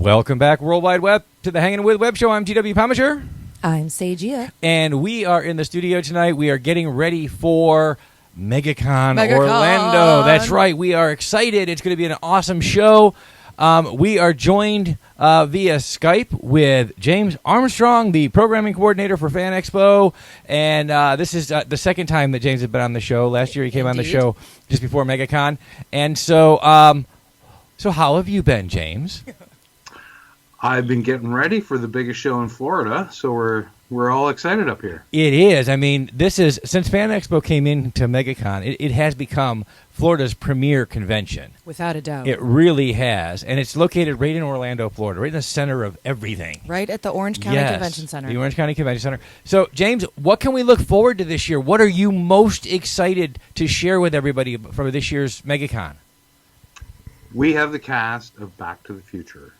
Welcome back, World Wide Web, to the Hangin With Web Show. I'm GW Pomichter. I'm Sajia. And we are in the studio tonight. We are getting ready for MegaCon Orlando. That's right. We are excited. It's going to be an awesome show. We are joined via Skype with James Armstrong, the programming coordinator for Fan Expo. And this is the second time that James has been on the show. Last year he came on the show just before MegaCon. And so how have you been, James? I've been getting ready for the biggest show in Florida, so we're all excited up here. It is. I mean, this is, since Fan Expo came into MegaCon, it has become Florida's premier convention. Without a doubt. It really has. And it's located right in Orlando, Florida, right in the center of everything. Right at the Orange County Convention Center. The Orange County Convention Center. So, James, what can we look forward to this year? What are you most excited to share with everybody for this year's MegaCon? We have the cast of Back to the Future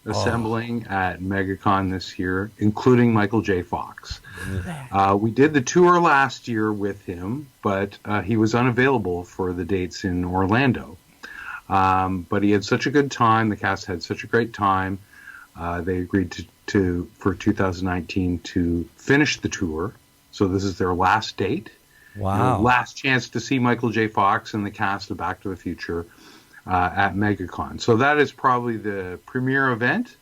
assembling at MegaCon this year, including Michael J. Fox. We did the tour last year with him, but he was unavailable for the dates in Orlando. But he had such a good time. The cast had such a great time. They agreed to for 2019 to finish the tour. So this is their last date. Wow. Last chance to see Michael J. Fox and the cast of Back to the Future at MegaCon. So that is probably the premier event.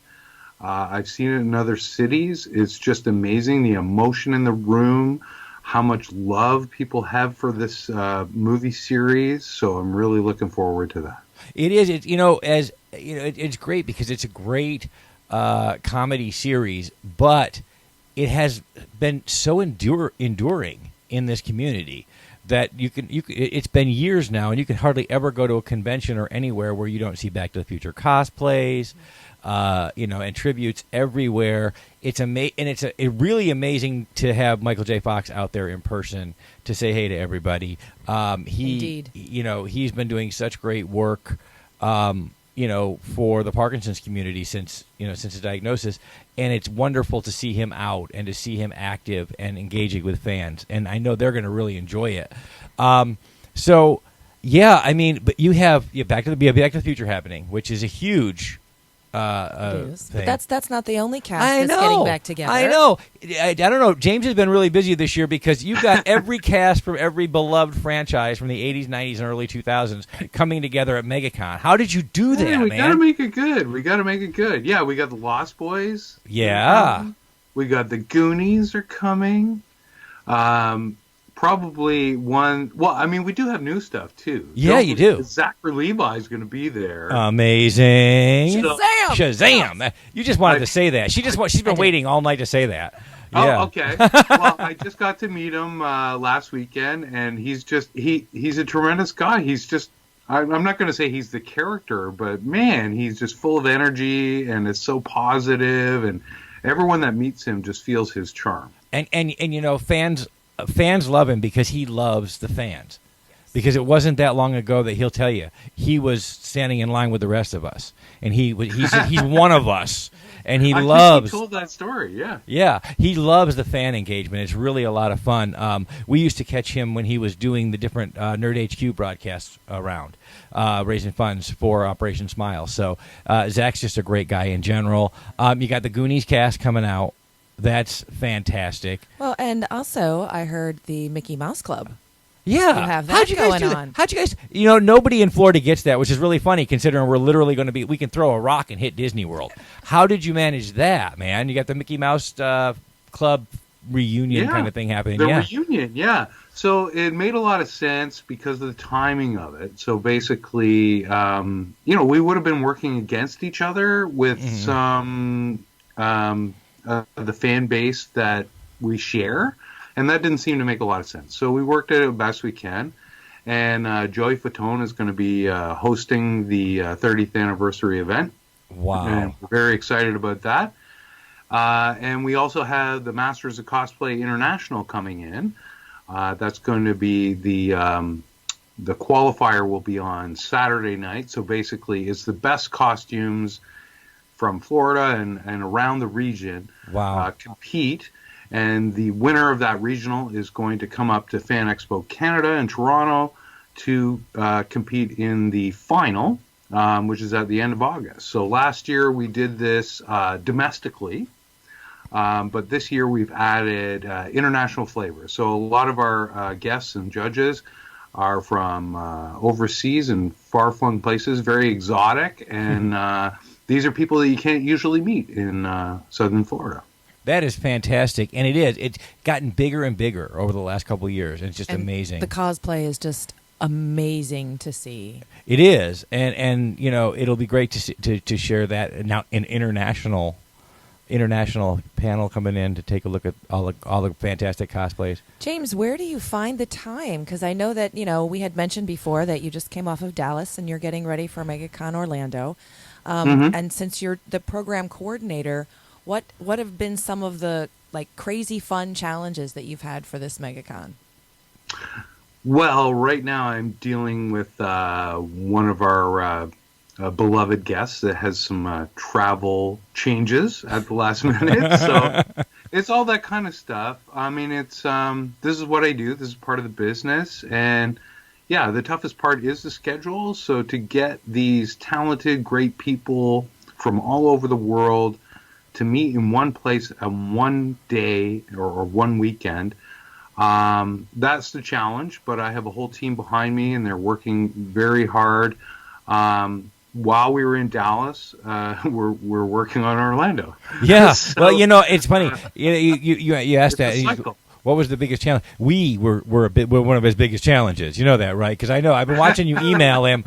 I've seen it in other cities. It's just amazing, the emotion in the room, how much love people have for this movie series. So I'm really looking forward to that. It is. It's great because it's a great comedy series, but it has been so enduring in this community that it's been years now, and you can hardly ever go to a convention or anywhere where you don't see Back to the Future cosplays, and tributes everywhere. It's it's really amazing to have Michael J. Fox out there in person to say hey to everybody. Indeed. He's been doing such great work, for the Parkinson's community since his diagnosis, and it's wonderful to see him out and to see him active and engaging with fans, and I know they're going to really enjoy it. But you have Back to the Future happening, which is a huge thing. But that's not the only cast that's getting back together. I know. I don't know. James has been really busy this year because you've got every cast from every beloved franchise from the 80s, 90s, and early 2000s coming together at MegaCon. How did you do that, man? We got to make it good. Yeah, we got the Lost Boys. Yeah. We got the Goonies are coming. Probably one. Well, I mean, we do have new stuff too. Yeah, you do. Zachary Levi is going to be there. Amazing! Shazam! Yes. You just wanted to say that. She's been waiting all night to say that. Yeah. Oh, okay. Well, I just got to meet him last weekend, and he's a tremendous guy. He's just. I'm not going to say he's the character, but man, he's just full of energy and is so positive, and everyone that meets him just feels his charm. And fans love him because he loves the fans. Because it wasn't that long ago that he'll tell you he was standing in line with the rest of us, and he's one of us, and he loves. He told that story, yeah. Yeah, he loves the fan engagement. It's really a lot of fun. We used to catch him when he was doing the different Nerd HQ broadcasts around, raising funds for Operation Smile. So Zach's just a great guy in general. You got the Goonies cast coming out. That's fantastic. Well, and also I heard the Mickey Mouse Club. Yeah. You have that going on. How'd you guys, nobody in Florida gets that, which is really funny considering we're literally going to we can throw a rock and hit Disney World. How did you manage that, man? You got the Mickey Mouse Club reunion kind of thing happening. Reunion, yeah. So it made a lot of sense because of the timing of it. So basically, we would have been working against each other with some the fan base that we share, and that didn't seem to make a lot of sense. So we worked at it best we can, and Joey Fatone is going to be hosting the 30th anniversary event. Wow. And we're very excited about that. And we also have the Masters of Cosplay International coming in. That's going to be the qualifier will be on Saturday night. So basically it's the best costumes from Florida and around the region compete, and the winner of that regional is going to come up to Fan Expo Canada in Toronto to compete in the final which is at the end of August. So last year we did this domestically, but this year we've added international flavor. So a lot of our guests and judges are from overseas and far-flung places, very exotic, and these are people that you can't usually meet in southern Florida. That is fantastic, and it is. It's gotten bigger and bigger over the last couple of years, and it's just amazing. The cosplay is just amazing to see. It is, and it'll be great to share that now. An international panel coming in to take a look at all the fantastic cosplays. James, where do you find the time? Because I know that we had mentioned before that you just came off of Dallas and you're getting ready for MegaCon Orlando, and since you're the program coordinator, what have been some of the crazy fun challenges that you've had for this MegaCon? Well, right now I'm dealing with one of our beloved guests that has some travel changes at the last minute. So it's all that kind of stuff. I mean, it's this is what I do. This is part of the business. And yeah, the toughest part is the schedule. So to get these talented, great people from all over the world to meet in one place on one day or one weekend, that's the challenge. But I have a whole team behind me, and they're working very hard. While we were in Dallas, we're working on Orlando. Yeah, So, well, it's funny. You asked that. What was the biggest challenge? We're one of his biggest challenges. You know that, right? Because I know I've been watching you email him.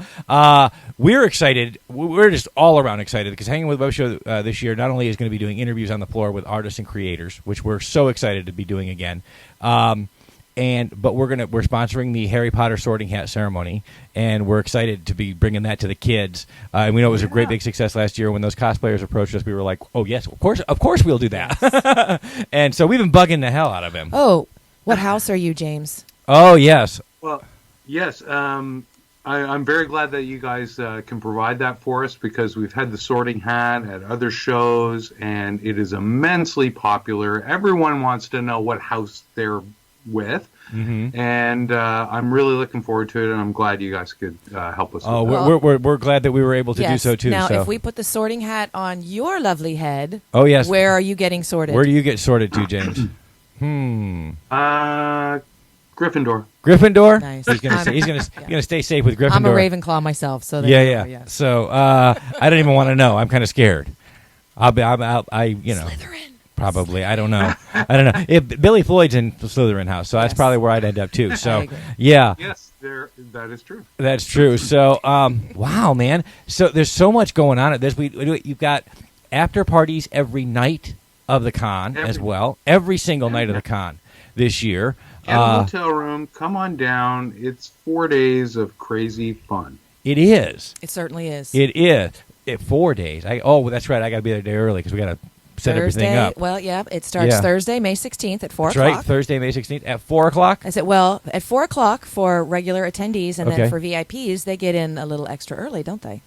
We're excited. We're just all around excited because Hangin With Web Show this year not only is going to be doing interviews on the floor with artists and creators, which we're so excited to be doing again. But we're sponsoring the Harry Potter sorting hat ceremony, and we're excited to be bringing that to the kids. And we know it was a great big success last year. When those cosplayers approached us, we were like, "Oh yes, of course we'll do that." And so we've been bugging the hell out of him. Oh, what house are you, James? Oh yes. Well, yes. I'm very glad that you guys can provide that for us because we've had the sorting hat at other shows, and it is immensely popular. Everyone wants to know what house they're with, and I'm really looking forward to it, and I'm glad you guys could help us. We're glad that we were able to do so too. Now, if we put the sorting hat on your lovely head, oh yes, where are you getting sorted? Where do you get sorted to, James? Gryffindor. Gryffindor. Nice. He's gonna stay safe with Gryffindor. I'm a Ravenclaw myself, so yeah. So I don't even want to know. I'm kind of scared. Slytherin. Probably. I don't know. Billy Floyd's in the Slytherin house, so that's probably where I'd end up too. So, yeah. Yes, that is true. That's true. So, wow, man. So there's so much going on at this. You've got after parties every night of the con as well. Every single night of the con this year. Get a hotel room. Come on down. It's 4 days of crazy fun. It is. It certainly is. It is. 4 days. That's right. I got to be there a day early because we got to set everything up. Well, yeah, it starts Thursday, May 16th at 4 o'clock. That's right, Thursday, May 16th at 4 o'clock. I said, at 4 o'clock for regular attendees, and then for VIPs, they get in a little extra early, don't they?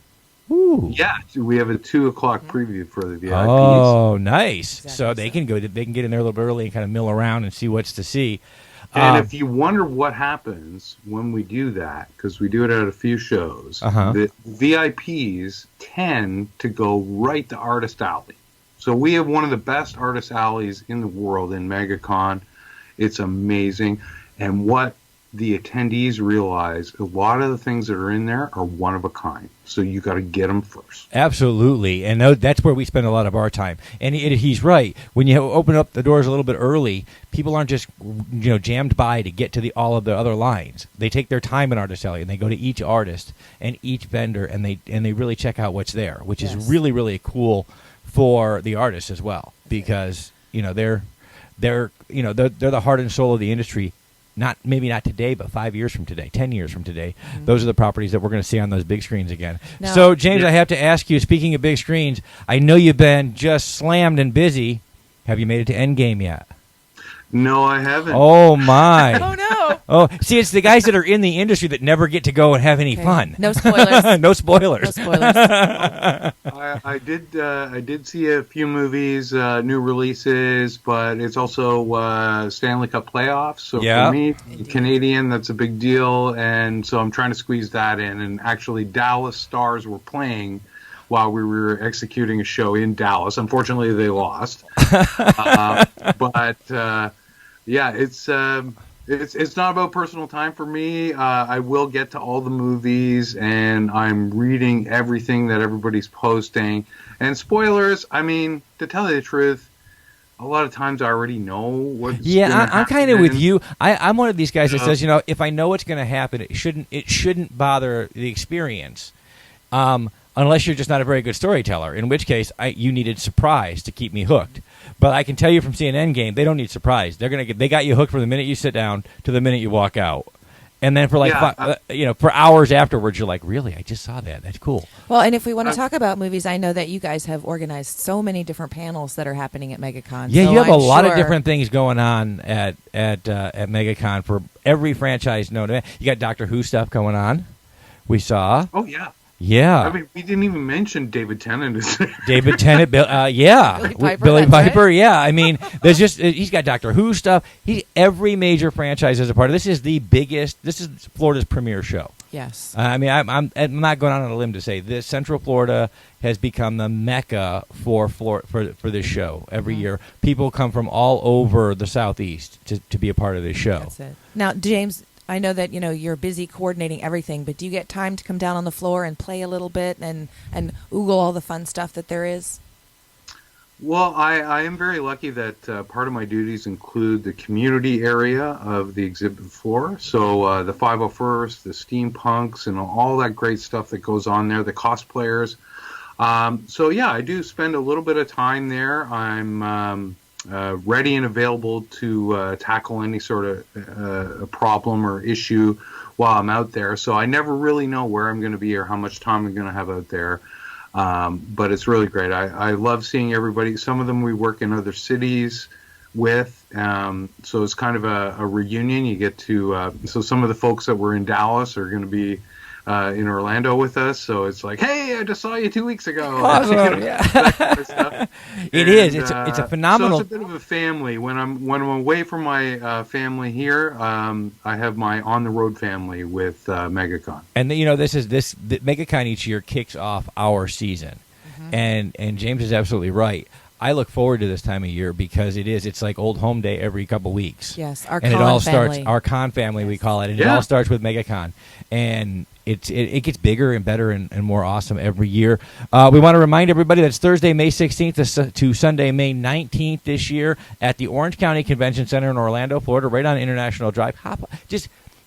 Ooh. Yeah, we have a 2 o'clock preview for the VIPs. Oh, nice. Exactly. So they can get in there a little bit early and kind of mill around and see what's to see. And if you wonder what happens when we do that, because we do it at a few shows, the VIPs tend to go right to Artist Alley. So we have one of the best artist alleys in the world in MegaCon. It's amazing. And what the attendees realize, a lot of the things that are in there are one of a kind. So you got to get them first. Absolutely. And that's where we spend a lot of our time. And he's right. When you open up the doors a little bit early, people aren't just jammed by to get to all of the other lines. They take their time in Artist Alley, and they go to each artist and each vendor, and they really check out what's there, which is really, really cool for the artists as well, because they're the heart and soul of the industry. Maybe not today, but 5 years from today, 10 years from today, those are the properties that we're going to see on those big screens again. Now, so, James, I have to ask you, speaking of big screens, I know you've been just slammed and busy. Have you made it to Endgame yet? No, I haven't. Oh my! Oh no! Oh, see, it's the guys that are in the industry that never get to go and have any fun. No spoilers. No spoilers. No spoilers. I did see a few movies, new releases, but it's also Stanley Cup playoffs. So for me, Canadian, that's a big deal, and so I'm trying to squeeze that in. And actually, Dallas Stars were playing while we were executing a show in Dallas. Unfortunately, they lost. Yeah, it's not about personal time for me. I will get to all the movies, and I'm reading everything that everybody's posting. And spoilers, I mean, to tell you the truth, a lot of times I already know what's I'm kind of with you. I'm one of these guys that says, if I know what's going to happen, it shouldn't bother the experience. Unless you're just not a very good storyteller, in which case you needed surprise to keep me hooked. But I can tell you from seeing Endgame, they don't need surprise. They got you hooked from the minute you sit down to the minute you walk out, and then for for hours afterwards, you're like, really? I just saw that. That's cool. Well, and if we want to talk about movies, I know that you guys have organized so many different panels that are happening at MegaCon. Yeah, so you have a lot of different things going on at MegaCon for every franchise known to man. You got Doctor Who stuff going on. We saw. Oh yeah. Yeah. I mean, we didn't even mention David Tennant. David Tennant, Billy Piper, right? yeah. I mean, he's got Doctor Who stuff. Every major franchise is a part of this. This is Florida's premier show. Yes. I mean, I'm not going out on a limb to say this. Central Florida has become the mecca for this show. Every year, people come from all over the Southeast to be a part of this show. That's it. Now, James, I know that you're busy coordinating everything, but do you get time to come down on the floor and play a little bit and oogle all the fun stuff that there is? Well, I am very lucky that part of my duties include the community area of the exhibit floor. So the 501st, the steampunks, and all that great stuff that goes on there, the cosplayers. So yeah, I do spend a little bit of time there. I'm ready and available to tackle any sort of problem or issue while I'm out there. So I never really know where I'm going to be or how much time I'm going to have out there. But it's really great. I love seeing everybody. Some of them we work in other cities with. So it's kind of a reunion. You get to, so some of the folks that were in Dallas are going to be in Orlando with us, so it's like, hey, I just saw you 2 weeks ago. Awesome, yeah. That kind of stuff. It's a phenomenal. So it's a bit of a family. When I'm away from my family here, I have my on the road family with MegaCon. And the MegaCon each year kicks off our season, and James is absolutely right. I look forward to this time of year because it's like old home day every couple weeks. Yes, our con family. Our con family, we call it, and it all starts with MegaCon, and it gets bigger and better and more awesome every year. We want to remind everybody that it's Thursday, May 16th to Sunday, May 19th this year at the Orange County Convention Center in Orlando, Florida, right on International Drive.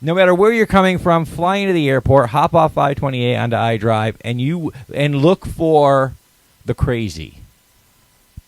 No matter where you're coming from, fly into the airport, hop off 528 onto I-Drive, and look for the Crazy.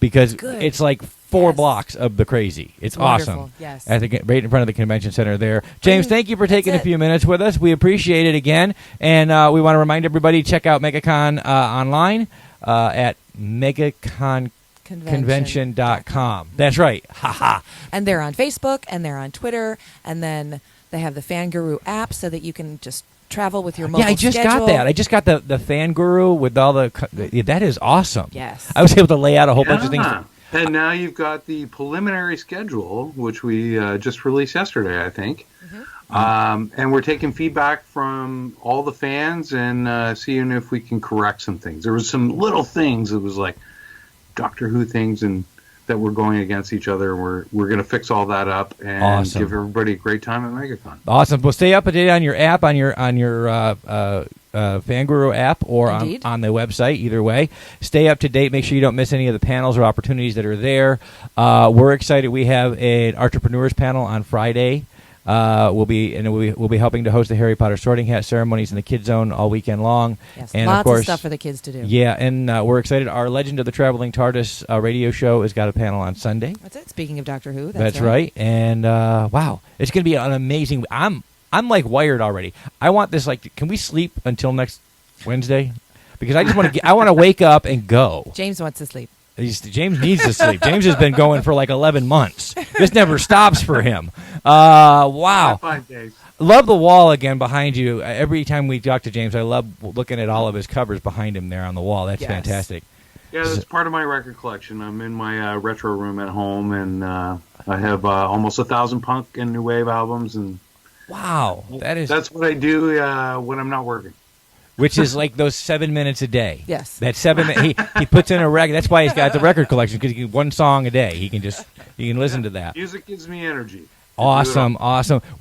Because it's like 4 blocks of the Crazy. It's awesome. Yes. Right in front of the convention center there. James, thank you for taking a few minutes with us. We appreciate it again. And we want to remind everybody, check out MegaCon online at megaconconvention.com. That's right. Ha-ha. And they're on Facebook, and they're on Twitter, and then they have the Fan Guru app so that you can just travel with your mobile schedule. Got that. I just got the Fan Guru with all that is awesome. Yes. I was able to lay out a whole bunch of things. And now you've got the preliminary schedule, which we just released yesterday, I think. And we're taking feedback from all the fans and seeing if we can correct some things. There was some little things that was like Doctor Who things and that were going against each other. We're going to fix all that up and give everybody a great time at MegaCon. Awesome. Well, stay up to date on your app, on your Fanguru app, or on the website. Either way, stay up to date. Make sure you don't miss any of the panels or opportunities that are there. We're excited. We have an entrepreneurs panel on Friday. We'll be helping to host the Harry Potter sorting hat ceremonies in the Kids Zone all weekend long. Yes, and lots of course, stuff for the kids to do. Yeah, and we're excited. Our Legend of the Traveling TARDIS radio show has got a panel on Sunday. That's it. Speaking of Doctor Who, that's right. And wow, it's going to be an amazing. I'm like wired already. I want this. Like, can we sleep until next Wednesday? Because I just want to. I want to wake up and go. James wants to sleep. James needs to sleep. James has been going for like 11 months. This never stops for him. Wow. 5 days. Love the wall again behind you. Every time we talk to James, I love looking at all of his covers behind him there on the wall. That's fantastic. Yeah, that's part of my record collection. I'm in my retro room at home, and I have almost 1,000 punk and new wave albums. And wow, that's what I do when I'm not working. Which is like those 7 minutes a day. Yes. That 7 minutes. He puts in a record. That's why he's got the record collection, because he can 1 song a day. He can listen to that. Music gives me energy. Awesome.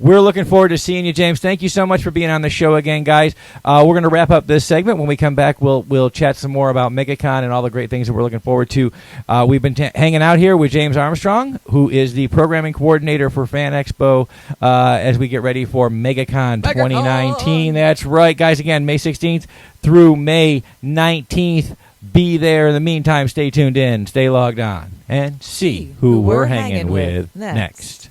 We're looking forward to seeing you, James. Thank you so much for being on the show again, guys. We're going to wrap up this segment. When we come back, we'll chat some more about MegaCon and all the great things that we're looking forward to. We've been hanging out here with James Armstrong, who is the programming coordinator for Fan Expo, as we get ready for MegaCon 2019. That's right, guys. Again, May 16th through May 19th. Be there. In the meantime, stay tuned in, stay logged on, and see who we're hanging with next.